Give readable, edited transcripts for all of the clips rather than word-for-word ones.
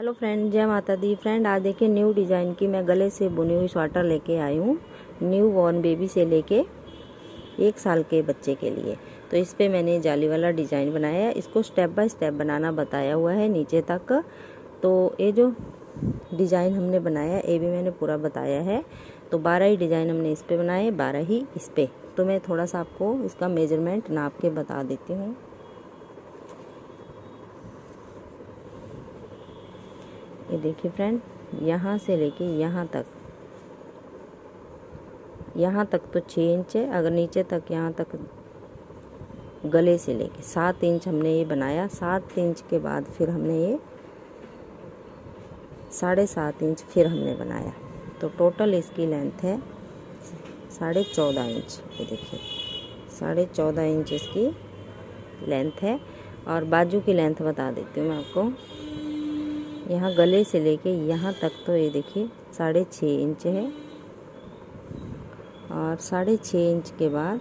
Hello friend, जय माता दी। Friend, आज देखिए न्यू डिज़ाइन की मैं गले से बुनी हुई स्वेटर लेके आई हूँ, न्यू बॉर्न बेबी से लेके 1 साल के बच्चे के लिए। तो इस पे मैंने जाली वाला डिज़ाइन बनाया है। इसको स्टेप बाय स्टेप बनाना बताया हुआ है नीचे तक। तो ये जो डिज़ाइन हमने बनाया ये भी मैंने पूरा बताया है। तो 12 ही डिज़ाइन हमने इस पे बनाए, 12 ही इस पे। तो मैं थोड़ा सा आपको इसका मेजरमेंट नाप के बता देती हूँ। ये देखिए फ्रेंड, यहाँ से लेके यहाँ तक तो 6 इंच है। अगर नीचे तक यहाँ तक गले से लेके 7 इंच हमने ये बनाया। 7 इंच के बाद फिर हमने ये 7.5 इंच फिर हमने बनाया। तो टोटल इसकी लेंथ है 14.5 इंच। ये देखिए 14.5 इंच इसकी लेंथ है। और बाजू की लेंथ बता देती हूँ मैं आपको। यहाँ गले से लेके यहाँ तक तो ये देखिए 6.5 इंच है। और 6.5 इंच के बाद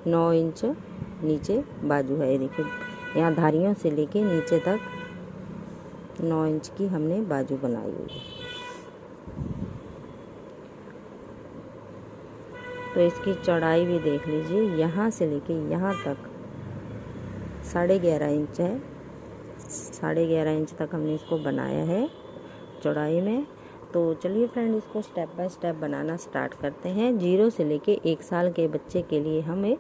9 इंच नीचे बाजू है। ये देखिए यहाँ धारियों से लेके नीचे तक 9 इंच की हमने बाजू बनाई हुई है। तो इसकी चौड़ाई भी देख लीजिए, यहाँ से लेके यहाँ तक 11.5 इंच है। 11.5 इंच तक हमने इसको बनाया है चौड़ाई में। तो चलिए फ्रेंड, इसको step by step banana start करते हैं। 0 से लेके 1 साल के बच्चे के लिए हमें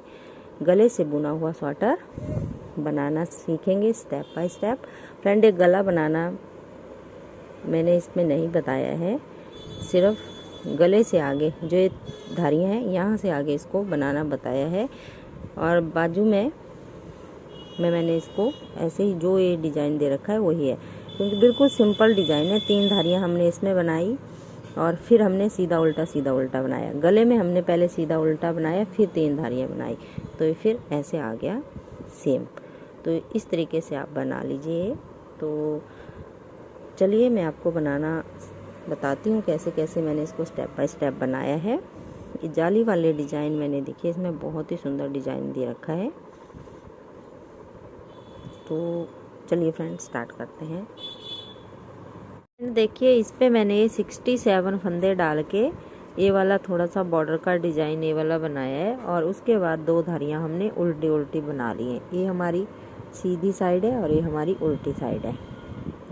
गले से बुना हुआ स्वेटर बनाना सीखेंगे स्टेप बाय स्टेप। फ्रेंड, एक गला बनाना मैंने इसमें नहीं बताया है, सिर्फ गले से आगे जो ये धारियाँ हैं यहाँ से आगे इसको बनाना बताया है। और बाजू में मैंने इसको ऐसे ही जो ये डिज़ाइन दे रखा है वही है, क्योंकि बिल्कुल सिंपल डिज़ाइन है। 3 धारियाँ हमने इसमें बनाई और फिर हमने सीधा उल्टा बनाया। गले में हमने पहले सीधा उल्टा बनाया, फिर 3 धारियाँ बनाई, तो ये फिर ऐसे आ गया सेम। तो इस तरीके से आप बना लीजिए। तो चलिए मैं आपको बनाना बताती हूँ कैसे कैसे मैंने इसको स्टेप बाय स्टेप बनाया है। ये जाली वाले डिज़ाइन मैंने देखिए इसमें बहुत ही सुंदर डिज़ाइन दे रखा है। तो चलिए फ्रेंड स्टार्ट करते हैं। देखिए इस पे मैंने 67 फंदे डाल के ये वाला थोड़ा सा बॉर्डर का डिज़ाइन ये वाला बनाया है। और उसके बाद 2 धारियाँ हमने उल्टी बना ली हैं। ये हमारी सीधी साइड है और ये हमारी उल्टी साइड है।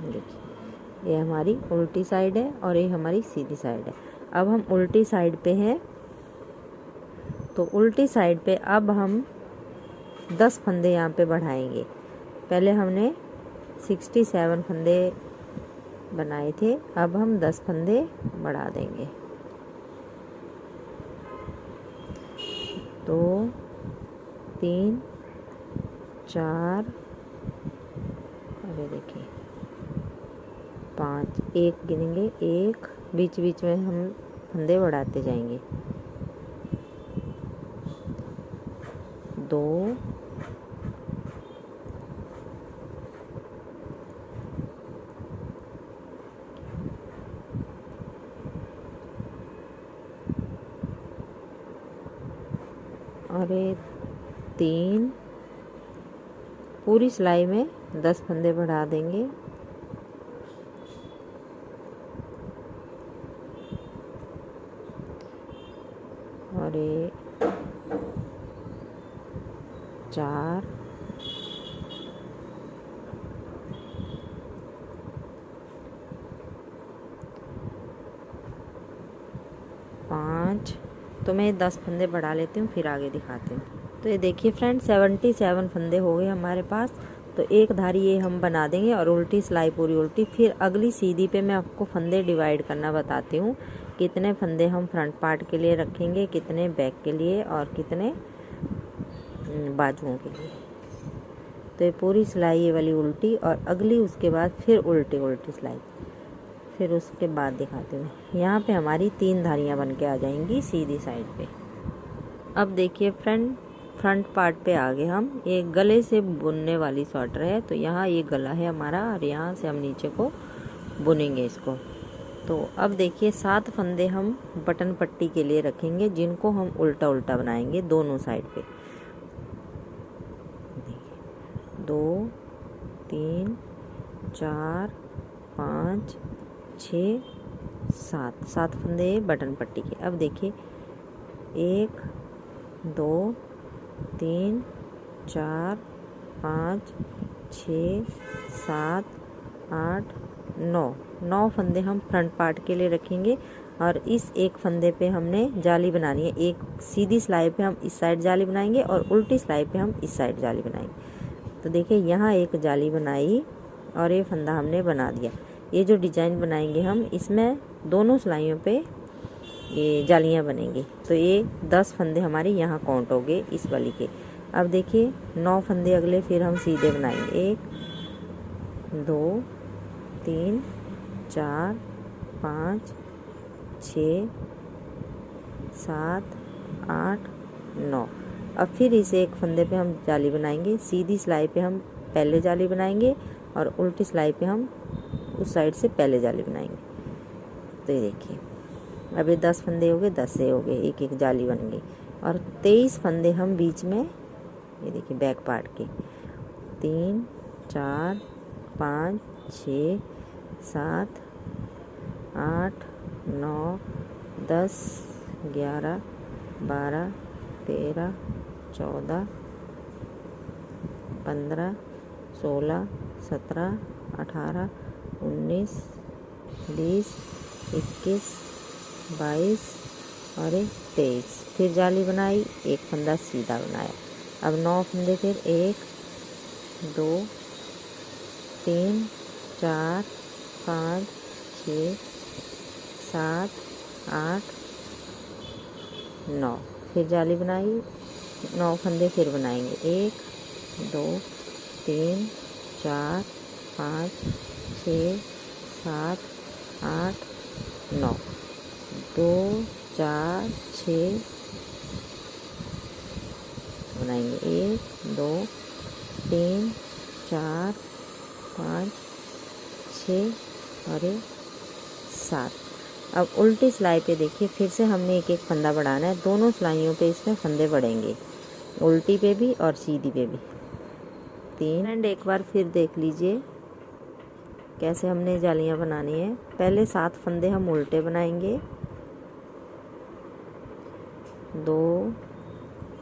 देखिए ये हमारी उल्टी साइड है और ये हमारी सीधी साइड है। अब हम उल्टी साइड पे हैं, तो उल्टी साइड पे अब हम 10 फंदे यहाँ पे बढ़ाएंगे। पहले हमने 67 फंदे बनाए थे, अब हम 10 फंदे बढ़ा देंगे। 2 3 4 और ये देखिए 5, 1 गिनेंगे, 1 बीच बीच में हम फंदे बढ़ाते जाएंगे। 2 और ये 3, पूरी सिलाई में 10 फंदे बढ़ा देंगे। और ये 4 5। तो मैं 10 फंदे बढ़ा लेती हूँ, फिर आगे दिखाती हूँ। तो ये देखिए फ्रेंड 77 फंदे हो गए हमारे पास। तो एक धारी ये हम बना देंगे और उल्टी सिलाई पूरी उल्टी। फिर अगली सीधी पे मैं आपको फंदे डिवाइड करना बताती हूँ, कितने फंदे हम फ्रंट पार्ट के लिए रखेंगे, कितने बैक के लिए और कितने बाजुओं के लिए। तो ये पूरी सिलाई ये वाली उल्टी और अगली उसके बाद फिर उल्टी सिलाई, फिर उसके बाद दिखाती हूँ। यहाँ पे हमारी 3 धारियाँ बन के आ जाएंगी सीधी साइड पे। अब देखिए फ्रंट पार्ट पे आ गए हम। ये गले से बुनने वाली स्वेटर है, तो यहाँ ये गला है हमारा और यहाँ से हम नीचे को बुनेंगे इसको। तो अब देखिए 7 फंदे हम बटन पट्टी के लिए रखेंगे, जिनको हम उल्टा बनाएंगे दोनों साइड पे। 2 3 4 5 6 7 7 फंदे बटन पट्टी के। अब देखिए 1 2 3 4 5 6 7 8 9 फंदे हम फ्रंट पार्ट के लिए रखेंगे। और इस एक फंदे पे हमने जाली बनानी है। एक सीधी सिलाई पे हम इस साइड जाली बनाएंगे और उल्टी सिलाई पे हम इस साइड जाली बनाएंगे। तो देखिए यहाँ एक जाली बनाई और ये फंदा हमने बना दिया। ये जो डिजाइन बनाएंगे हम, इसमें दोनों सिलाइयों पे ये जालियाँ बनेंगी। तो ये 10 फंदे हमारे यहाँ काउंट हो गए इस वाली के। अब देखिए 9 फंदे अगले फिर हम सीधे बनाएंगे। 1 2 3 4 5 6 7 8 9। अब फिर इस एक फंदे पे हम जाली बनाएंगे। सीधी सिलाई पे हम पहले जाली बनाएंगे और उल्टी सिलाई पे हम उस साइड से पहले जाली बनाएंगे। तो ये देखिए अब ये 10 फंदे हो गए, 10 से हो गए, एक एक जाली बन गई। और 23 फंदे हम बीच में, ये देखिए बैक पार्ट के 3 4 5 6 7 8 9 10 11 12 13 14 15 16 17 18 19 20 21 22 और 23। फिर जाली बनाई, एक फंदा सीधा बनाया। अब 9 फंदे फिर 1 2 3 4 5 6 7 8 9। फिर जाली बनाई, 9 फंदे फिर बनाएंगे। 1 2 3 4 5 6 7 8 9 2 4 6 बनाएंगे। 1 2 3 4 5 6 और 7। अब उल्टी सिलाई पे देखिए फिर से हमने एक एक फंदा बढ़ाना है। दोनों सिलाइयों पे इसमें फंदे बढ़ेंगे, उल्टी पे भी और सीधी पे भी। 3 एंड एक बार फिर देख लीजिए कैसे हमने जालियां बनानी है। पहले 7 फंदे हम उल्टे बनाएंगे, 2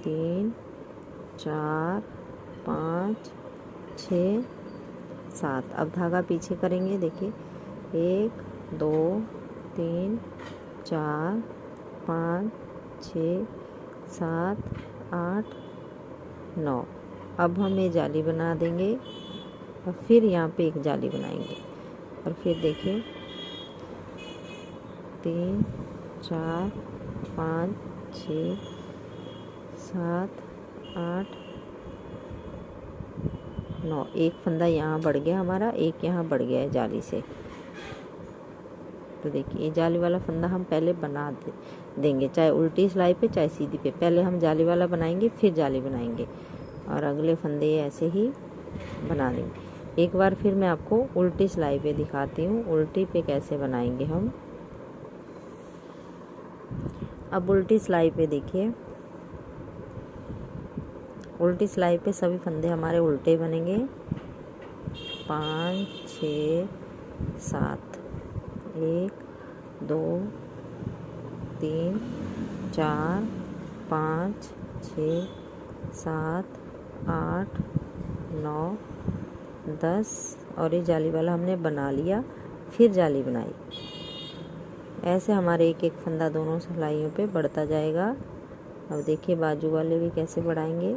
3 4 5 6 7। अब धागा पीछे करेंगे। देखिए 1 2 3 4 5 6 7 8 9। अब हम ये जाली बना देंगे और फिर यहाँ पे एक जाली बनाएंगे। और फिर देखिए 3 4 5 6 7 8 9। एक फंदा यहाँ बढ़ गया हमारा, एक यहाँ बढ़ गया है जाली से। तो देखिए ये जाली वाला फंदा हम पहले बना देंगे, चाहे उल्टी सिलाई पे चाहे सीधी पे। पहले हम जाली वाला बनाएंगे फिर जाली बनाएंगे और अगले फंदे ऐसे ही बना देंगे। एक बार फिर मैं आपको उल्टी सिलाई पे दिखाती हूँ, उल्टी पे कैसे बनाएंगे हम। अब उल्टी सिलाई पे देखिए, उल्टी सिलाई पे सभी फंदे हमारे उल्टे बनेंगे। 5 6 7 1 2 3 4 5 6 7 8 9 10। और ये जाली वाला हमने बना लिया, फिर जाली बनाई। ऐसे हमारे एक एक फंदा दोनों सिलाइयों पे बढ़ता जाएगा। अब देखिए बाजू वाले भी कैसे बढ़ाएंगे।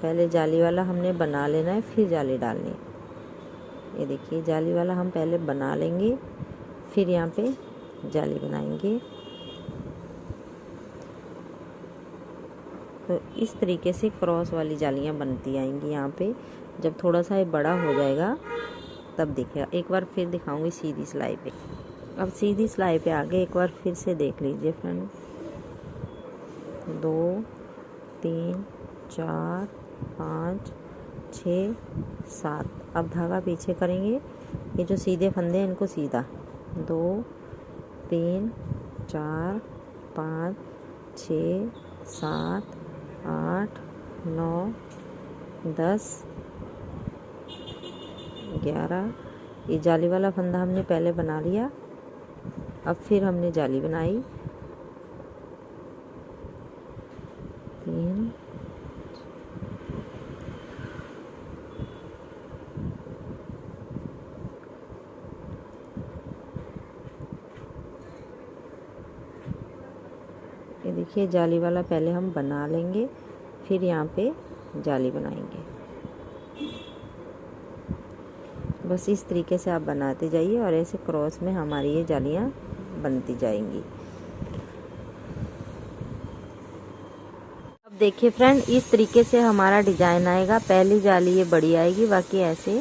पहले जाली वाला हमने बना लेना है, फिर जाली डालनी है। ये देखिए जाली वाला हम पहले बना लेंगे, फिर यहाँ पे जाली बनाएंगे। तो इस तरीके से क्रॉस वाली जालियाँ बनती आएंगी। यहाँ पे जब थोड़ा सा ये बड़ा हो जाएगा तब देखिएगा। एक बार फिर दिखाऊंगी सीधी सिलाई पे। अब सीधी सिलाई पे आगे एक बार फिर से देख लीजिए फ्रेंड। 2 3 4 5 6 7। अब धागा पीछे करेंगे, ये जो सीधे फंदे हैं इनको सीधा। 2 3 4 5 6 7 8 9 10 11 ये जाली वाला फंदा हमने पहले बना लिया, अब फिर हमने जाली बनाई। 3 ये देखिए जाली वाला पहले हम बना लेंगे, फिर यहाँ पे जाली बनाएंगे। बस इस तरीके से आप बनाते जाइए और ऐसे क्रॉस में हमारी ये जालियाँ बनती जाएंगी। अब देखिए फ्रेंड, इस तरीके से हमारा डिजाइन आएगा। पहली जाली ये बड़ी आएगी, बाकी ऐसे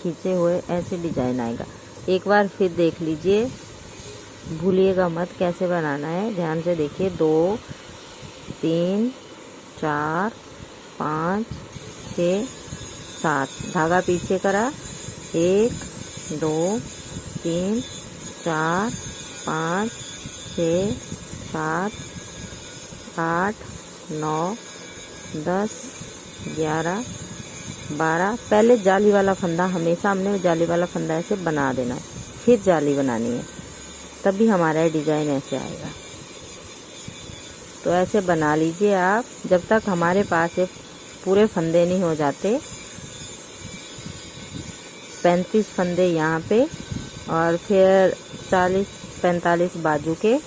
खींचे हुए ऐसे डिजाइन आएगा। एक बार फिर देख लीजिए, भूलिएगा मत कैसे बनाना है, ध्यान से देखिए। 2 3 4 5 6 7 धागा पीछे करा। 1 2 3 4 5 6 7 8 9 10 11 12। पहले जाली वाला फंदा, हमेशा हमने जाली वाला फंदा ऐसे बना देना, फिर जाली बनानी है, तभी हमारा डिजाइन ऐसे आएगा। तो ऐसे बना लीजिए आप, जब तक हमारे पास ये पूरे फंदे नहीं हो जाते। 35 फंदे यहाँ पे और फिर 40-45 बाजू के।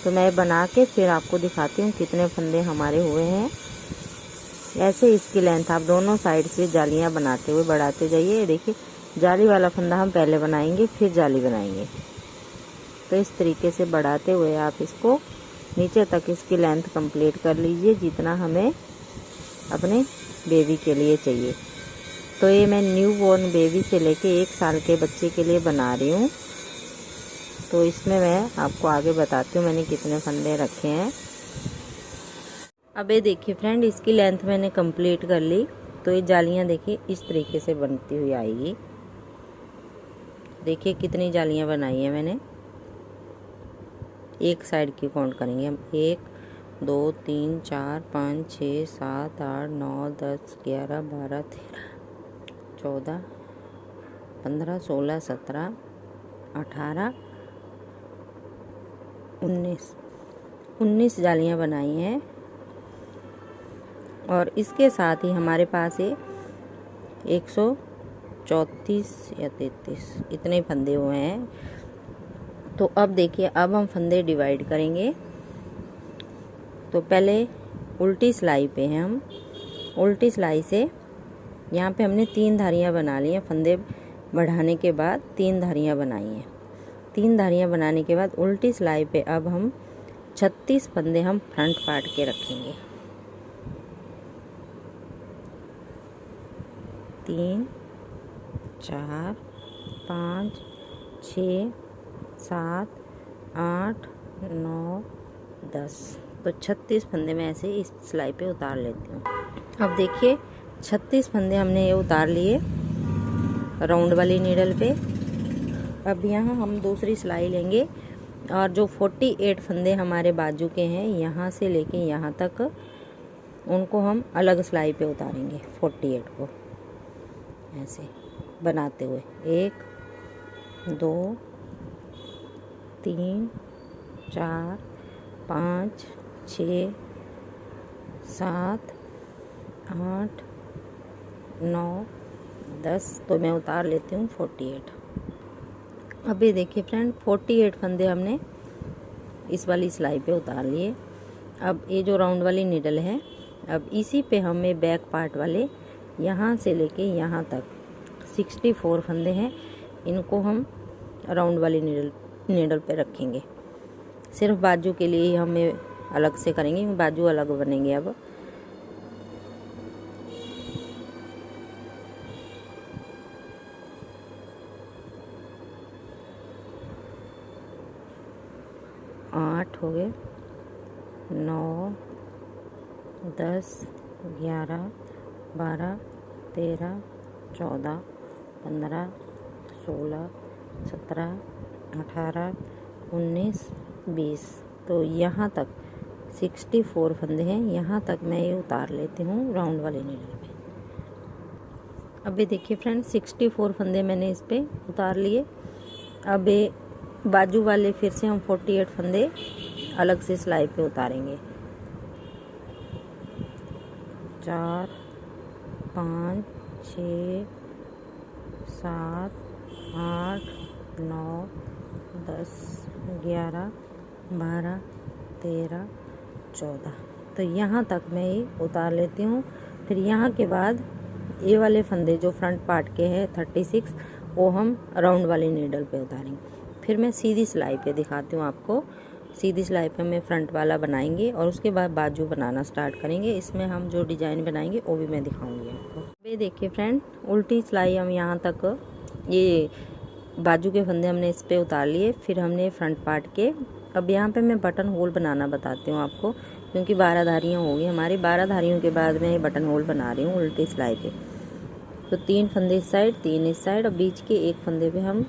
तो मैं बना के फिर आपको दिखाती हूँ कितने फंदे हमारे हुए हैं। ऐसे इसकी लेंथ आप दोनों साइड से जालियाँ बनाते हुए बढ़ाते जाइए। देखिए जाली वाला फंदा हम पहले बनाएंगे, फिर जाली बनाएंगे। तो इस तरीके से बढ़ाते हुए आप इसको नीचे तक इसकी लेंथ कंप्लीट कर लीजिए, जितना हमें अपने बेबी के लिए चाहिए। तो ये मैं न्यू बॉर्न बेबी से लेके 1 साल के बच्चे के लिए बना रही हूँ। तो इसमें मैं आपको आगे बताती हूँ मैंने कितने फंदे रखे हैं। अब ये देखिए फ्रेंड, इसकी लेंथ मैंने कंप्लीट कर ली। तो ये जालियाँ देखिए इस तरीके से बनती हुई आएगी। देखिए कितनी जालियाँ बनाई हैं मैंने। एक साइड की काउंट करेंगे हम। 1 2 3 4 5 6 7 8 9 10 11 12 13 14 15 16 17 18 19 जालियाँ बनाई हैं। और इसके साथ ही हमारे पास ये 134 या 33 इतने फंदे हुए हैं। तो अब देखिए, अब हम फंदे डिवाइड करेंगे। तो पहले उल्टी सिलाई पे हैं हम। उल्टी सिलाई से यहाँ पे हमने 3 धारियाँ बना ली हैं। फंदे बढ़ाने के बाद 3 धारियाँ बनाई हैं। 3 धारियाँ बनाने के बाद उल्टी सिलाई पे अब हम 36 फंदे हम फ्रंट पार्ट के रखेंगे। 3 4 5 6 7 8 9 10। तो 36 फंदे मैं ऐसे इस सिलाई पे उतार लेती हूँ। अब देखिए 36 फंदे हमने ये उतार लिए राउंड वाली नीडल पे। अब यहाँ हम दूसरी सिलाई लेंगे और जो 48 फंदे हमारे बाजू के हैं, यहाँ से लेके यहाँ तक, उनको हम अलग सिलाई पे उतारेंगे। 48 को ऐसे बनाते हुए 1 2 3 4 5 6 7 8 9 10। तो मैं उतार लेती हूँ 48। अब ये देखिए फ्रेंड, 48 फंदे हमने इस वाली सिलाई पे उतार लिए। अब ये जो राउंड वाली निडल है, अब इसी पे हमें बैक पार्ट वाले यहाँ से लेके यहाँ तक 64 फंदे हैं। इनको हम राउंड वाली निडल पे रखेंगे। सिर्फ बाजू के लिए ही हमें अलग से करेंगे, बाजू अलग बनेंगे। अब आठ हो गए, 9 10 11 12 13 14 15 16 17 18 19 20। तो यहाँ तक 64 फंदे हैं। यहाँ तक मैं ये उतार लेती हूँ राउंड वाले नीडल पे। अभी देखिए फ्रेंड 64 फंदे मैंने इस पे उतार लिए। अब ये बाजू वाले फिर से हम 48 फंदे अलग से सिलाई पे उतारेंगे। 4 5 6 7 8 9 10 11 12 13 14। तो यहाँ तक मैं ये उतार लेती हूँ। फिर यहाँ के बाद ये वाले फंदे जो फ्रंट पार्ट के हैं 36, वो हम राउंड वाली नीडल पे उतारेंगे। फिर मैं सीधी सिलाई पे दिखाती हूँ आपको। सीधी सिलाई पे मैं फ्रंट वाला बनाएंगे और उसके बाद बाजू बनाना स्टार्ट करेंगे। इसमें हम जो डिजाइन बनाएंगे वो भी मैं दिखाऊंगी आपको। ये देखिए फ्रेंड, उल्टी सिलाई हम यहाँ तक ये बाजू के फंदे हमने इस पे उतार लिए। फिर हमने फ्रंट पार्ट के, अब यहाँ पे मैं बटन होल बनाना बताती हूँ आपको, क्योंकि 12 धारियाँ हो गई हमारी। 12 धारियों के बाद मैं ये बटन होल बना रही हूँ उल्टी सिलाई पे। तो 3 फंदे इस साइड, 3 इस साइड और बीच के एक फंदे पे हम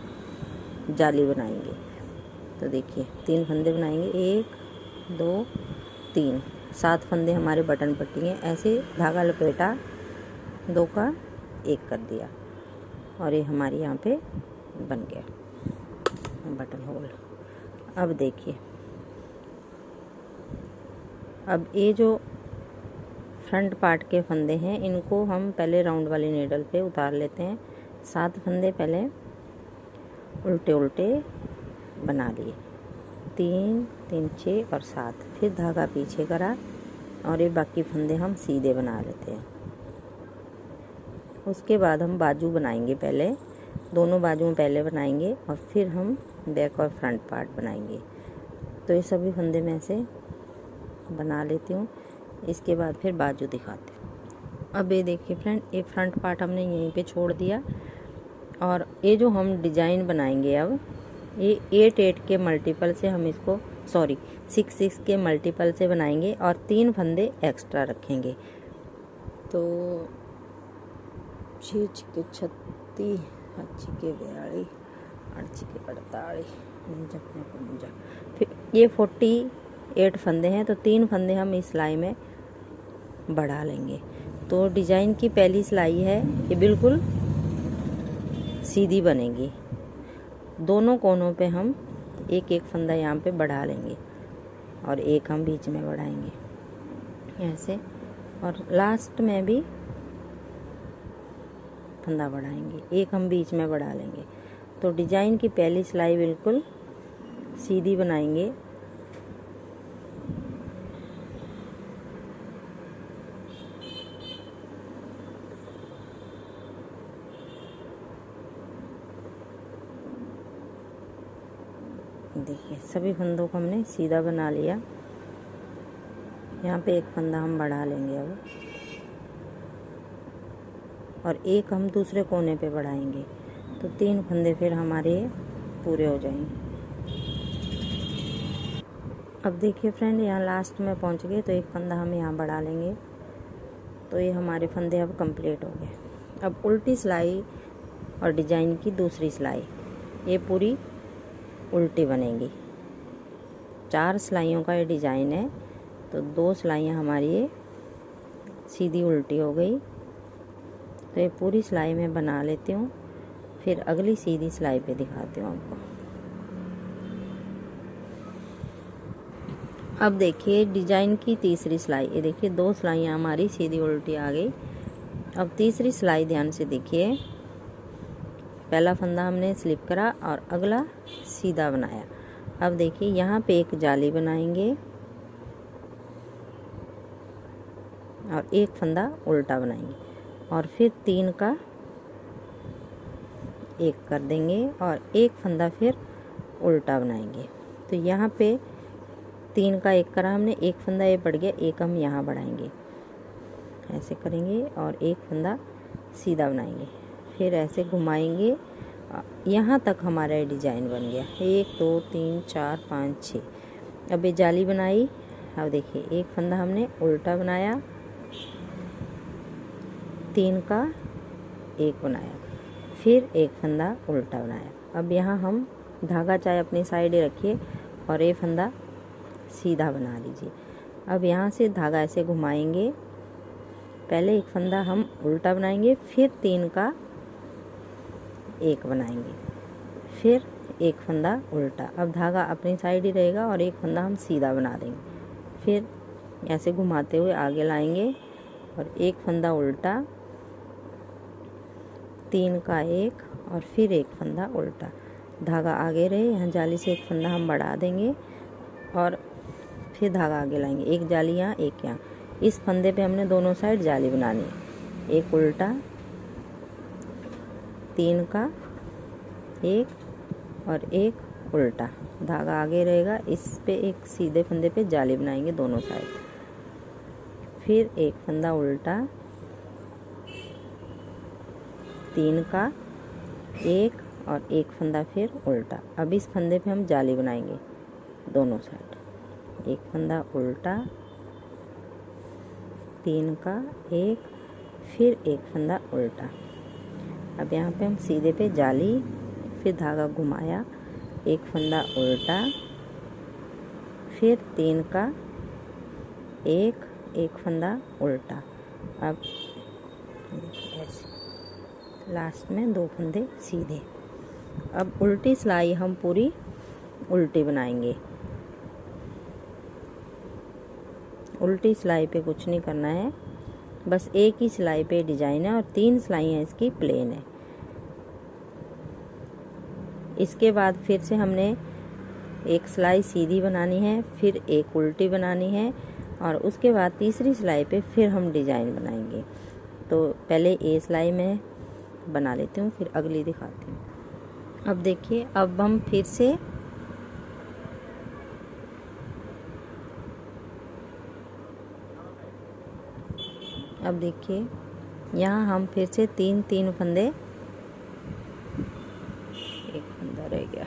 जाली बनाएंगे। तो देखिए 3 फंदे बनाएंगे, 1 2 3, 7 फंदे हमारे बटन पट्टी हैं। ऐसे धागा लपेटा, 2 का 1 कर दिया और ये हमारी यहाँ पे बन गया बटन होल। अब देखिए, अब ये जो फ्रंट पार्ट के फंदे हैं इनको हम पहले राउंड वाली नीडल पे उतार लेते हैं। 7 फंदे पहले उल्टे उल्टे बना लिए, 3 3 6 और 7। फिर धागा पीछे करा और ये बाकी फंदे हम सीधे बना लेते हैं। उसके बाद हम बाजू बनाएंगे, पहले दोनों बाजुओं पहले बनाएंगे और फिर हम बैक और फ्रंट पार्ट बनाएंगे। तो ये सभी फंदे मैं ऐसे बना लेती हूँ। इसके बाद फिर बाजू दिखाते हैं। अब ये देखिए फ्रेंड, ये फ्रंट पार्ट हमने यहीं पे छोड़ दिया और ये जो हम डिजाइन बनाएंगे अब ये 8 8 के मल्टीपल से हम इसको 6 6 के मल्टीपल से बनाएंगे और 3 फंदे एक्स्ट्रा रखेंगे। तो 6 6 36, 8 6 42, 8 6 48, फिर ये 48 फंदे हैं। तो 3 फंदे हम इस सिलाई में बढ़ा लेंगे। तो डिजाइन की पहली सिलाई है ये बिल्कुल सीधी बनेगी। दोनों कोनों पे हम एक एक फंदा यहाँ पे बढ़ा लेंगे और एक हम बीच में बढ़ाएंगे ऐसे, और लास्ट में भी फंदा बढ़ाएंगे, एक हम बीच में बढ़ा लेंगे। तो डिजाइन की पहली सिलाई बिल्कुल सीधी बनाएंगे। देखिए सभी फंदों को हमने सीधा बना लिया। यहाँ पे एक फंदा हम बढ़ा लेंगे अब, और एक हम दूसरे कोने पे बढ़ाएंगे। तो 3 फंदे फिर हमारे पूरे हो जाएंगे। अब देखिए फ्रेंड, यहाँ लास्ट में पहुँच गए तो एक फंदा हम यहाँ बढ़ा लेंगे। तो ये हमारे फंदे अब कंप्लीट हो गए। अब उल्टी सिलाई और डिजाइन की दूसरी सिलाई ये पूरी उल्टी बनेगी। 4 सिलाइयों का ये डिजाइन है, तो 2 सिलाइयाँ हमारी ये सीधी उल्टी हो गई। तो ये पूरी सिलाई मैं बना लेती हूँ, फिर अगली सीधी सिलाई पे दिखाती हूँ आपको। अब देखिए डिजाइन की तीसरी सिलाई, ये देखिए 2 सिलाइयाँ हमारी सीधी उल्टी आ गई। अब तीसरी सिलाई ध्यान से देखिए, पहला फंदा हमने स्लिप करा और अगला सीधा बनाया। अब देखिए यहाँ पे एक जाली बनाएंगे और एक फंदा उल्टा बनाएंगे और फिर 3 का 1 कर देंगे और एक फंदा फिर उल्टा बनाएंगे। तो यहाँ पे 3 का 1 करा हमने, एक फंदा ये बढ़ गया, एक हम यहाँ बढ़ाएंगे, ऐसे करेंगे और एक फंदा सीधा बनाएंगे, फिर ऐसे घुमाएंगे। यहाँ तक हमारा ये डिजाइन बन गया। 1 2 3 4 5 6। अब ये जाली बनाई। अब देखिए एक फंदा हमने उल्टा बनाया, 3 का 1 बनाया, फिर एक फंदा उल्टा बनाया। अब यहाँ हम धागा चाहे अपनी साइड रखिए और ये फंदा सीधा बना लीजिए। अब यहाँ से धागा ऐसे घुमाएंगे पहले एक फंदा हम उल्टा बनाएंगे, फिर 3 का एक बनाएंगे, फिर एक फंदा उल्टा। अब धागा अपनी साइड ही रहेगा और एक फंदा हम सीधा बना देंगे, फिर ऐसे घुमाते हुए आगे लाएंगे और एक फंदा उल्टा, 3 का एक और फिर एक फंदा उल्टा। धागा आगे रहे, यहाँ जाली से एक फंदा हम बढ़ा देंगे और फिर धागा आगे लाएंगे, एक जाली यहाँ एक यहाँ। इस फंदे पे हमने दोनों साइड जाली बनानी है, एक उल्टा, 3 का एक और एक उल्टा। धागा आगे रहेगा, इस पे एक सीधे फंदे पे जाली बनाएंगे दोनों साइड, फिर एक फंदा उल्टा, 3 का एक और एक फंदा फिर उल्टा। अब इस फंदे पे हम जाली बनाएंगे दोनों साइड, एक फंदा उल्टा, 3 का एक, फिर एक फंदा उल्टा। अब यहाँ पे हम सीधे पे जाली, फिर धागा घुमाया, एक फंदा उल्टा, फिर 3 का एक, एक फंदा उल्टा। अब ऐसे लास्ट में 2 फंदे सीधे। अब उल्टी सिलाई हम पूरी उल्टी बनाएंगे। उल्टी सिलाई पे कुछ नहीं करना है, बस एक ही सिलाई पे डिजाइन है और 3 सिलाइयाँ इसकी प्लेन है। इसके बाद फिर से हमने एक सिलाई सीधी बनानी है, फिर एक उल्टी बनानी है और उसके बाद तीसरी सिलाई पे फिर हम डिजाइन बनाएंगे। तो पहले ये सिलाई में बना लेती हूँ, फिर अगली दिखाती हूँ। अब देखिए, अब हम फिर से अब देखिए यहाँ हम फिर से 3 फंदे, एक फंदा रह गया,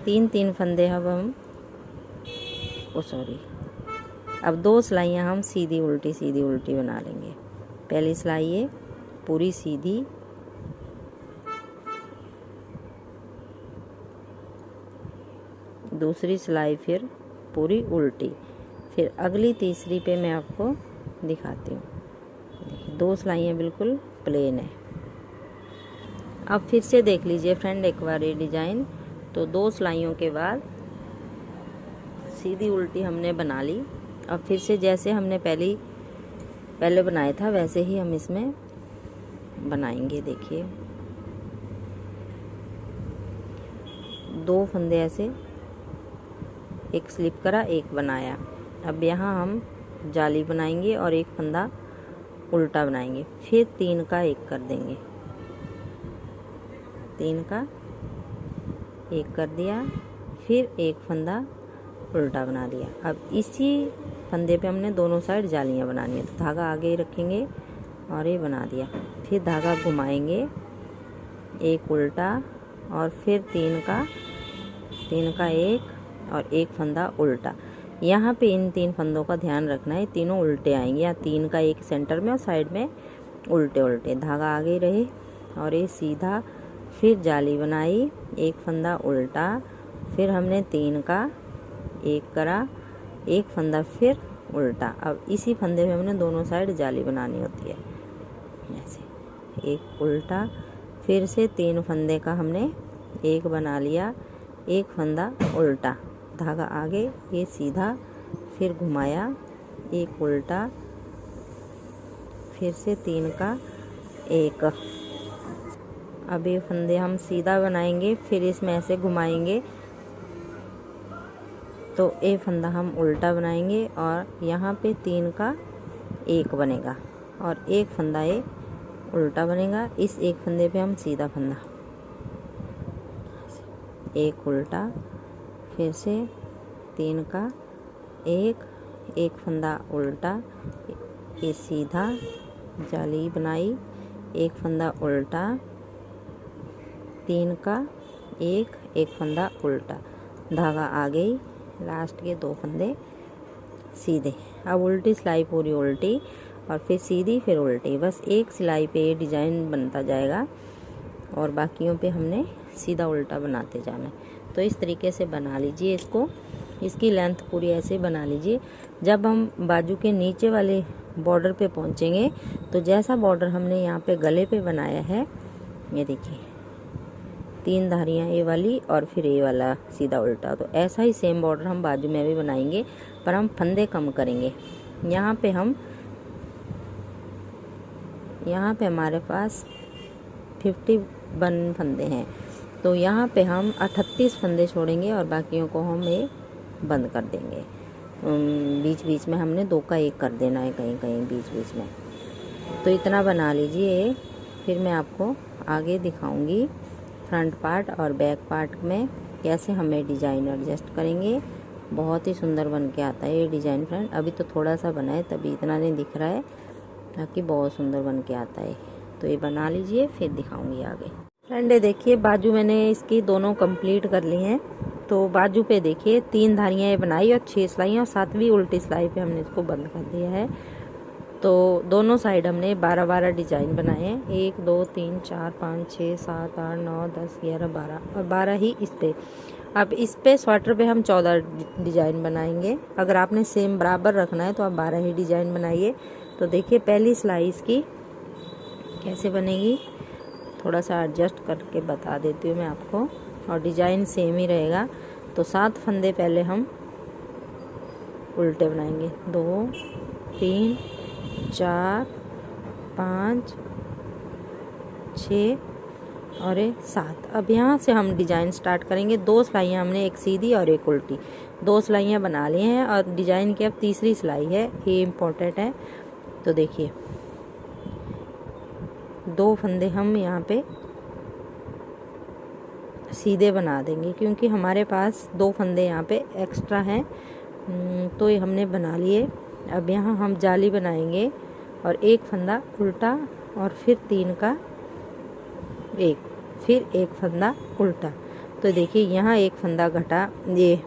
3 फंदे अब हम अब 2 सिलाइयाँ हम सीधी उल्टी बना लेंगे। पहली सिलाई ये पूरी सीधी, दूसरी सिलाई फिर पूरी उल्टी, फिर अगली तीसरी पे मैं आपको दिखाती हूँ। देखिए 2 सिलाइयाँ बिल्कुल प्लेन है। अब फिर से देख लीजिए फ्रेंड एक बार ये डिजाइन। तो 2 सिलाइयों के बाद सीधी उल्टी हमने बना ली। अब फिर से जैसे हमने पहले बनाया था वैसे ही हम इसमें बनाएंगे। देखिए 2 फंदे ऐसे, एक स्लिप करा, एक बनाया। अब यहाँ हम जाली बनाएंगे और एक फंदा उल्टा बनाएंगे, फिर 3 का एक कर देंगे, 3 का एक कर दिया, फिर एक फंदा उल्टा बना दिया। अब इसी फंदे पे हमने दोनों साइड जालियाँ बनानी है। तो धागा आगे ही रखेंगे और ये बना दिया, फिर धागा घुमाएंगे, एक उल्टा और फिर 3 का एक और एक फंदा उल्टा। यहाँ पे इन 3 फंदों का ध्यान रखना है, तीनों उल्टे आएंगे, या 3 का एक सेंटर में और साइड में उल्टे। धागा आगे रहे और ये सीधा, फिर जाली बनाई, एक फंदा उल्टा, फिर हमने 3 का एक करा, एक फंदा फिर उल्टा। अब इसी फंदे में हमने दोनों साइड जाली बनानी होती है। ऐसे एक उल्टा, फिर से 3 फंदे का हमने एक बना लिया, एक फंदा उल्टा, धागा आगे, ये सीधा, फिर घुमाया, एक उल्टा, फिर से 3 का एक। अब ये फंदे हम सीधा बनाएंगे, फिर इसमें ऐसे घुमाएंगे तो ये फंदा हम उल्टा बनाएंगे और यहाँ पे 3 का एक बनेगा और एक फंदा ये उल्टा बनेगा। इस एक फंदे पे हम सीधा फंदा, एक उल्टा, फिर से 3 का एक फंदा उल्टा, ये सीधा, जाली बनाई, एक फंदा उल्टा, 3 का एक फंदा उल्टा, धागा आगे ही, लास्ट के 2 फंदे सीधे। अब उल्टी सिलाई पूरी उल्टी और फिर सीधी, फिर उल्टी। बस एक सिलाई पे ये डिजाइन बनता जाएगा और बाकियों पे हमने सीधा उल्टा बनाते जाना है। तो इस तरीके से बना लीजिए इसको। इसकी लेंथ पूरी ऐसे बना लीजिए। जब हम बाजू के नीचे वाले बॉर्डर पे पहुंचेंगे तो जैसा बॉर्डर हमने यहाँ पे गले पे बनाया है, ये देखिए 3 धारियाँ ये वाली और फिर ये वाला सीधा उल्टा, तो ऐसा ही सेम बॉर्डर हम बाजू में भी बनाएंगे, पर हम फंदे कम करेंगे। यहाँ पे हमारे पास 51 फंदे हैं, तो यहाँ पे हम 38 फंदे छोड़ेंगे और बाकियों को हम ये बंद कर देंगे। बीच बीच में हमने 2 का 1 कर देना है, कहीं कहीं बीच बीच में। तो इतना बना लीजिए, फिर मैं आपको आगे दिखाऊंगी फ्रंट पार्ट और बैक पार्ट में कैसे हमें डिज़ाइन एडजस्ट करेंगे। बहुत ही सुंदर बन के आता है ये डिज़ाइन फ्रेंड। अभी तो थोड़ा सा बना है तभी इतना नहीं दिख रहा है, ताकि बहुत सुंदर बन के आता है। तो ये बना लीजिए, फिर दिखाऊंगी आगे। फ्रेंड ये देखिए बाजू मैंने इसकी दोनों कंप्लीट कर ली हैं। तो बाजू पे देखिए 3 धारियाँ ये बनाई और 6 सिलाइयाँ, और 7वीं उल्टी सिलाई पे हमने इसको बंद कर दिया है। तो दोनों साइड हमने 12-12 डिजाइन बनाए हैं, 1 2 3 4 5 6 7 8 9 10 11 12 और 12 ही इस पे। अब इस पे स्वेटर पे हम 14 डिजाइन बनाएंगे। अगर आपने सेम बराबर रखना है तो आप 12 ही डिजाइन बनाइए। तो देखिए पहली सिलाई इसकी कैसे बनेगी, थोड़ा सा एडजस्ट करके बता देती हूँ मैं आपको, और डिजाइन सेम ही रहेगा। तो 7 फंदे पहले हम उल्टे बनाएंगे, 2 3 4 5 6 और 7। अब यहाँ से हम डिजाइन स्टार्ट करेंगे। 2 सिलाइयाँ हमने, एक सीधी और एक उल्टी, 2 सिलाइयाँ बना ली हैं और डिजाइन की अब तीसरी सिलाई है, ये इम्पोर्टेंट है। तो देखिए 2 फंदे हम यहाँ पे सीधे बना देंगे, क्योंकि हमारे पास 2 फंदे यहाँ पे एक्स्ट्रा हैं। तो ये हमने बना लिए। अब यहाँ हम जाली बनाएंगे और एक फंदा उल्टा और फिर 3 का 1, फिर एक फंदा उल्टा। तो देखिए यहाँ एक फंदा घटा, ये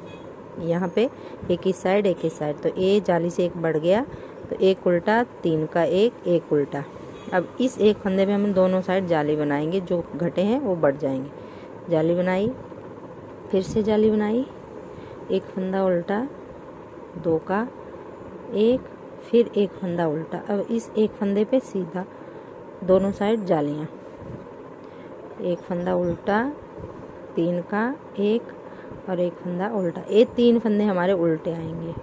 यहाँ पे एक इस साइड एक इस साइड, तो ये जाली से एक बढ़ गया, तो एक उल्टा 3 का 1 एक उल्टा। अब इस एक फंदे में हम दोनों साइड जाली बनाएंगे, जो घटे हैं वो बढ़ जाएंगे। जाली बनाई, फिर से जाली बनाई, एक फंदा उल्टा, 2 का 1, फिर एक फंदा उल्टा। अब इस एक फंदे पे सीधा दोनों साइड जालियाँ, एक फंदा उल्टा, 3 का 1 और एक फंदा उल्टा। ये 3 फंदे हमारे उल्टे आएंगे।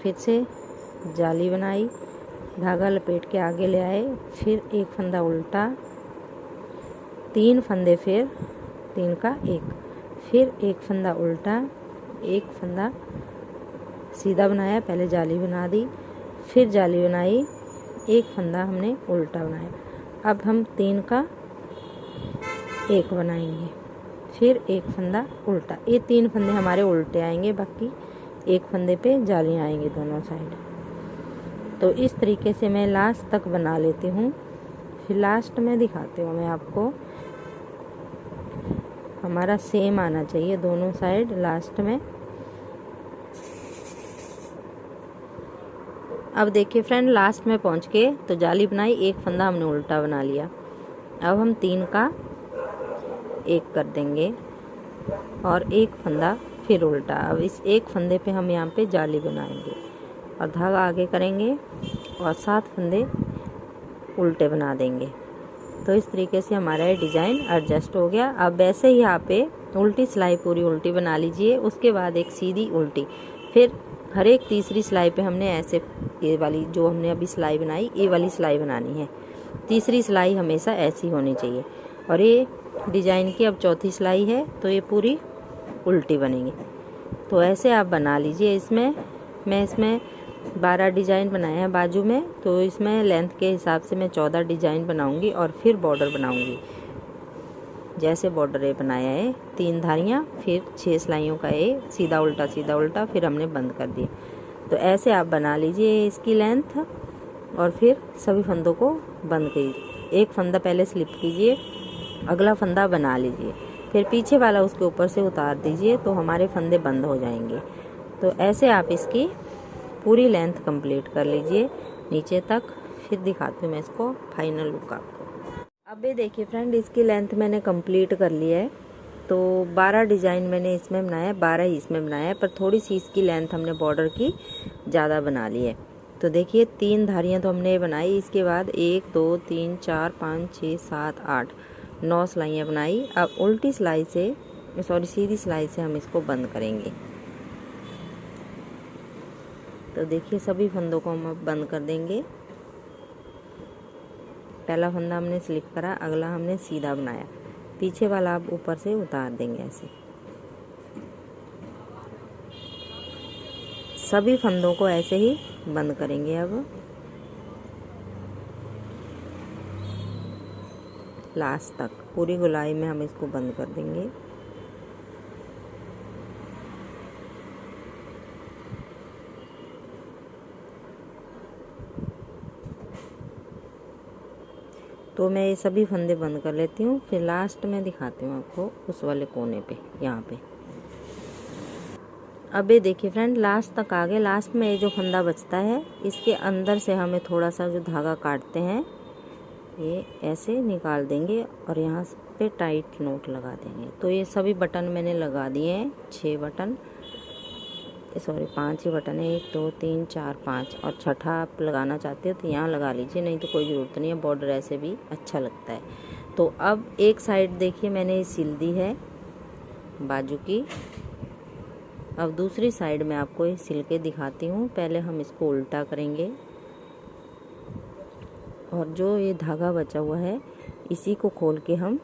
फिर से जाली बनाई, धागा लपेट के आगे ले आए, फिर एक फंदा उल्टा, 3 फंदे, फिर 3 का 1, फिर एक फंदा उल्टा, एक फंदा सीधा बनाया, पहले जाली बना दी, फिर जाली बनाई, एक फंदा हमने उल्टा बनाया। अब हम 3 का 1 बनाएंगे, फिर एक फंदा उल्टा। ये 3 फंदे हमारे उल्टे आएंगे, बाकी एक फंदे पे जालियाँ आएंगी दोनों साइड। तो इस तरीके से मैं लास्ट तक बना लेती हूँ, फिर लास्ट में दिखाती हूँ मैं आपको। हमारा सेम आना चाहिए दोनों साइड लास्ट में। अब देखिए फ्रेंड लास्ट में पहुँच के तो जाली बनाई, एक फंदा हमने उल्टा बना लिया। अब हम 3 का 1 कर देंगे और एक फंदा फिर उल्टा। अब इस एक फंदे पे हम यहाँ पे जाली बनाएंगे और धागा आगे करेंगे और 7 फंदे उल्टे बना देंगे। तो इस तरीके से हमारा ये डिज़ाइन एडजस्ट हो गया। अब वैसे ही यहाँ पे उल्टी सिलाई पूरी उल्टी बना लीजिए, उसके बाद एक सीधी उल्टी, फिर हर एक तीसरी सिलाई पे हमने ऐसे ये वाली जो हमने अभी सिलाई बनाई, ये वाली सिलाई बनानी है। तीसरी सिलाई हमेशा ऐसी होनी चाहिए। और ये डिज़ाइन की अब चौथी सिलाई है, तो ये पूरी उल्टी बनेगी। तो ऐसे आप बना लीजिए। इसमें मैं 12 डिज़ाइन बनाए हैं बाजू में, तो इसमें लेंथ के हिसाब से मैं 14 डिज़ाइन बनाऊंगी और फिर बॉर्डर बनाऊंगी। जैसे बॉर्डर ये बनाया है, 3 धारियाँ, फिर 6 सिलाइयों का ये सीधा उल्टा, फिर हमने बंद कर दिया। तो ऐसे आप बना लीजिए इसकी लेंथ और फिर सभी फंदों को बंद कीजिए। एक फंदा पहले स्लिप कीजिए, अगला फंदा बना लीजिए, फिर पीछे वाला उसके ऊपर से उतार दीजिए, तो हमारे फंदे बंद हो जाएंगे। तो ऐसे आप इसकी पूरी लेंथ कंप्लीट कर लीजिए नीचे तक। फिर दिखाती हूँ मैं इसको फाइनल लुक आपको। अब ये देखिए फ्रेंड, इसकी लेंथ मैंने कंप्लीट कर लिया है। तो 12 डिज़ाइन मैंने इसमें बनाया है, 12 ही इसमें बनाया है, पर थोड़ी सी इसकी लेंथ हमने बॉर्डर की ज़्यादा बना ली है। तो देखिए 3 धारियाँ तो हमने बनाई, इसके बाद 1 2 3 4 5 6 7 8 9 सिलाइयाँ बनाई। अब उल्टी सिलाई से सीधी सिलाई से हम इसको बंद करेंगे। तो देखिए सभी फंदों को हम अब बंद कर देंगे। पहला फंदा हमने स्लिप करा, अगला हमने सीधा बनाया, पीछे वाला आप ऊपर से उतार देंगे ऐसे। सभी फंदों को ऐसे ही बंद करेंगे। अब लास्ट तक पूरी गोलाई में हम इसको बंद कर देंगे। तो मैं ये सभी फंदे बंद कर लेती हूँ, फिर लास्ट में दिखाती हूँ आपको उस वाले कोने पे, यहाँ पे। अब ये देखिए फ्रेंड, लास्ट तक आ गए। लास्ट में ये जो फंदा बचता है, इसके अंदर से हमें थोड़ा सा जो धागा काटते हैं ये ऐसे निकाल देंगे और यहाँ पे टाइट नोट लगा देंगे। तो ये सभी बटन मैंने लगा दिए हैं, 6 बटन, सॉरी 5 ही बटन है, 1 2 3 4 5, और छठा आप लगाना चाहते हो तो यहाँ लगा लीजिए, नहीं तो कोई ज़रूरत नहीं है, बॉर्डर ऐसे भी अच्छा लगता है। तो अब एक साइड देखिए मैंने सिल दी है बाजू की। अब दूसरी साइड में आपको ये सिल के दिखाती हूँ। पहले हम इसको उल्टा करेंगे और जो ये धागा बचा हुआ है इसी को खोल के हम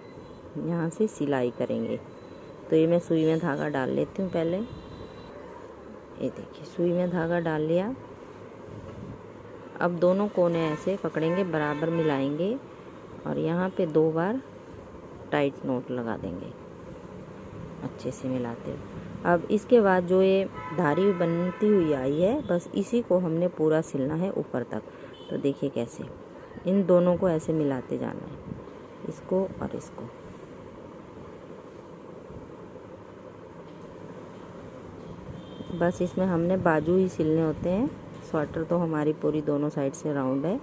यहाँ से सिलाई करेंगे। तो ये मैं सुई में धागा डाल लेती हूँ पहले। ये देखिए सुई में धागा डाल लिया। अब दोनों कोने ऐसे पकड़ेंगे, बराबर मिलाएंगे और यहाँ पे 2 बार टाइट नोट लगा देंगे अच्छे से मिलाते हुए। अब इसके बाद जो ये धारी बनती हुई आई है, बस इसी को हमने पूरा सिलना है ऊपर तक। तो देखिए कैसे इन दोनों को ऐसे मिलाते जाना है, इसको और इसको। बस इसमें हमने बाजू ही सिलने होते हैं, स्वेटर तो हमारी पूरी दोनों साइड से राउंड है।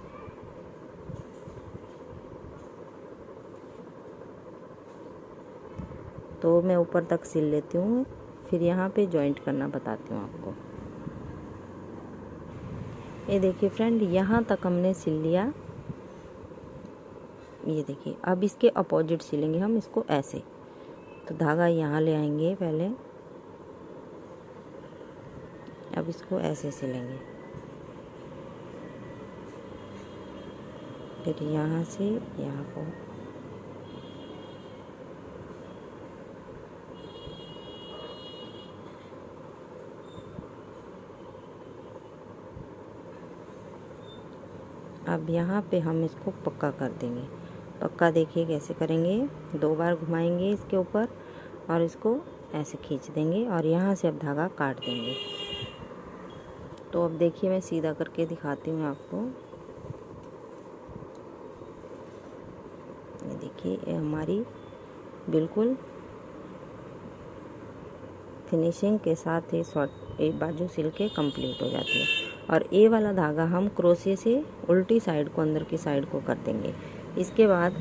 तो मैं ऊपर तक सिल लेती हूँ, फिर यहाँ पे जॉइंट करना बताती हूँ आपको। ये देखिए फ्रेंड, यहाँ तक हमने सिल लिया। ये देखिए अब इसके अपोजिट सिलेंगे हम इसको ऐसे। तो धागा यहाँ ले आएंगे पहले, अब इसको ऐसे सिलेंगे, फिर यहाँ से यहाँ को। अब यहाँ पे हम इसको पक्का कर देंगे। पक्का देखिए कैसे करेंगे, 2 बार घुमाएंगे इसके ऊपर और इसको ऐसे खींच देंगे और यहाँ से अब धागा काट देंगे। तो अब देखिए मैं सीधा करके दिखाती हूँ आपको। ये देखिए ये हमारी बिल्कुल फिनिशिंग के साथ ये बाजू सिल के कंप्लीट हो जाती है। और ये वाला धागा हम क्रोशिया से उल्टी साइड को, अंदर की साइड को कर देंगे। इसके बाद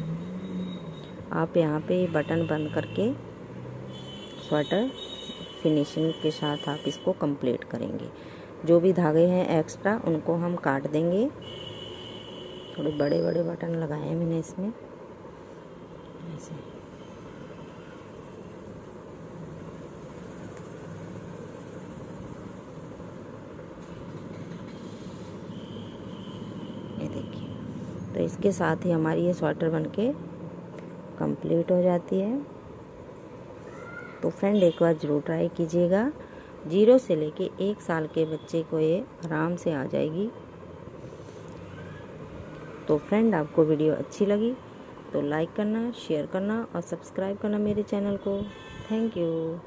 आप यहाँ पे बटन बंद करके स्वेटर फिनिशिंग के साथ आप इसको कंप्लीट करेंगे। जो भी धागे हैं एक्स्ट्रा उनको हम काट देंगे। थोड़े बड़े बड़े बटन लगाए हैं मैंने इसमें ऐसे। ये देखिए, तो इसके साथ ही हमारी ये स्वेटर बनके कंप्लीट हो जाती है। तो फ्रेंड एक बार ज़रूर ट्राई कीजिएगा। 0 से लेके 1 साल के बच्चे को ये आराम से आ जाएगी। तो फ्रेंड आपको वीडियो अच्छी लगी तो लाइक करना, शेयर करना और सब्सक्राइब करना मेरे चैनल को। Thank you.